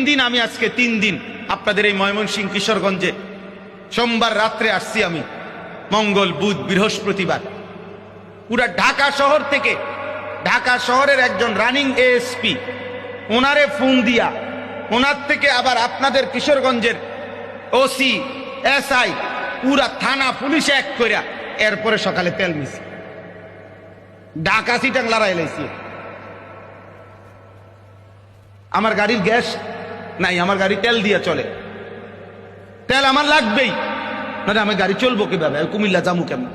দিন আমি আজকে 3 দিন আপনাদের এই ময়মনসিংহ কিশোরগঞ্জে সোমবার রাত্রে আসছি আমি, মঙ্গল বুধ বৃহস্পতিবার। পুরা ঢাকা শহর থেকে, ঢাকা শহরের একজন রানিং এএসপি ওনারে ফোন দিয়া, ওনার থেকে আবার আপনাদের কিশোরগঞ্জের ওসি এসআই পুরা থানা পুলিশ এক কইরা এরপরে সকালে তেল নিছি, ঢাকা সিটাং লড়াই লাইছি। আমার গাড়ির গ্যাস নাই, আমার গাড়ি তেল দিয়ে চলে, তেল আমার লাগবেই, না আমার গাড়ি চলবো কিভাবে, কুমিল্লা যাবো কেমন?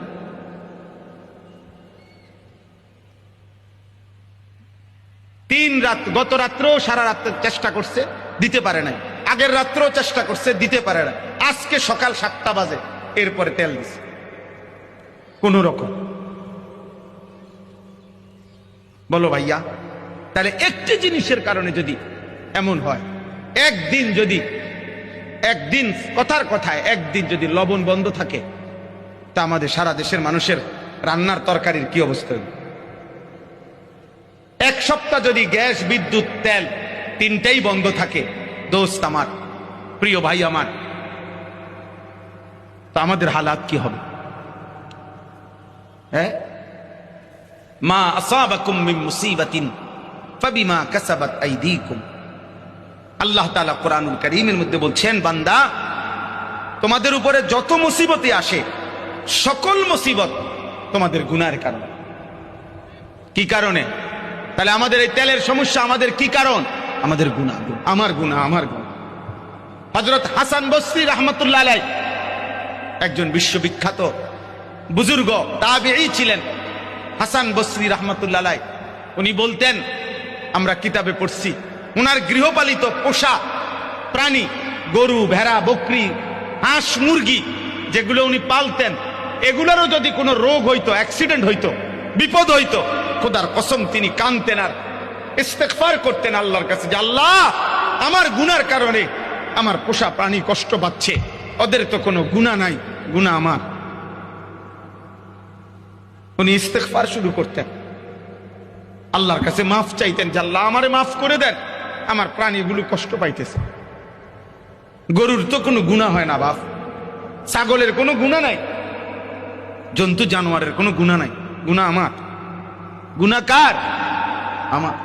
গত রাত্রেও সারা রাত চেষ্টা করছে, দিতে পারে নাই। আগের রাত্রেও চেষ্টা করছে, দিতে পারে না। আজকে সকাল 7টা বাজে এরপরে তেল দিছে কোন রকম। বলো ভাইয়া, তাহলে একটি জিনিসের কারণে যদি এমন হয়, একদিন কথার কথায় একদিন যদি লবণ বন্ধ থাকে, তা আমাদের সারা দেশের মানুষের রান্নার তরকারির কি অবস্থা হবে? এক সপ্তাহ যদি গ্যাস বিদ্যুৎ তেল 3টাই বন্ধ থাকে, দোস্ত আমার, প্রিয় ভাই আমার, তো আমাদের হালাত কি হবে? হ্যাঁ, মা আসাবাকুম মিন মুসিবাতিন ফাবিমা কাসাবাত আইদিকুম। আল্লাহ তাআলা কোরআনুল কারীমের মধ্যে বলছেন, বান্দা তোমাদের উপরে যত মুসিবতই আসে, সকল মুসিবত তোমাদের গুনাহের কারণে। কি কারণে? তাহলে আমাদের এই তেলের সমস্যা আমাদের কি কারণ? আমাদের গুনাহ, আমার গুনাহ, আমার গুনাহ। হযরত হাসান বসরি রাহমাতুল্লাহ আলাইহি একজন বিশ্ববিখ্যাত বুজুর্গ তাবেঈ ছিলেন। হাসান বসরি রাহমাতুল্লাহ আলাইহি উনি বলতেন, আমরা কিতাবে পড়ছি, উনার গৃহপালিত পোষা প্রাণী, গরু, ভেড়া, বকরি, হাঁস, মুরগি যেগুলো উনি পালতেন, এগুলোরও যদি কোনো রোগ হইতো, অ্যাক্সিডেন্ট হইতো, বিপদ হইতো, খোদার কসম তিনি কাঁদতেন আর ইস্তেগফার করতেন আল্লাহর কাছে যে আল্লাহ, আমার গুনার কারণে আমার পোষা প্রাণী কষ্ট পাচ্ছে, ওদের তো কোনো গুনাহ নাই, গুনাহ আমার। উনি ইস্তেগফার শুরু করতেন, আল্লাহর কাছে মাফ চাইতেন যে আল্লাহ আমারে মাফ করে দেন, আমার প্রাণীগুলো কষ্ট পাইতেছে। গরুর তো কোনো গুনাহ হয় না বাপ, ছাগলের কোনো গুনাহ নাই, জন্তু জানোয়ারের কোনো গুনাহ নাই, গুনাহ আমার। গুনাহ কার? আমার।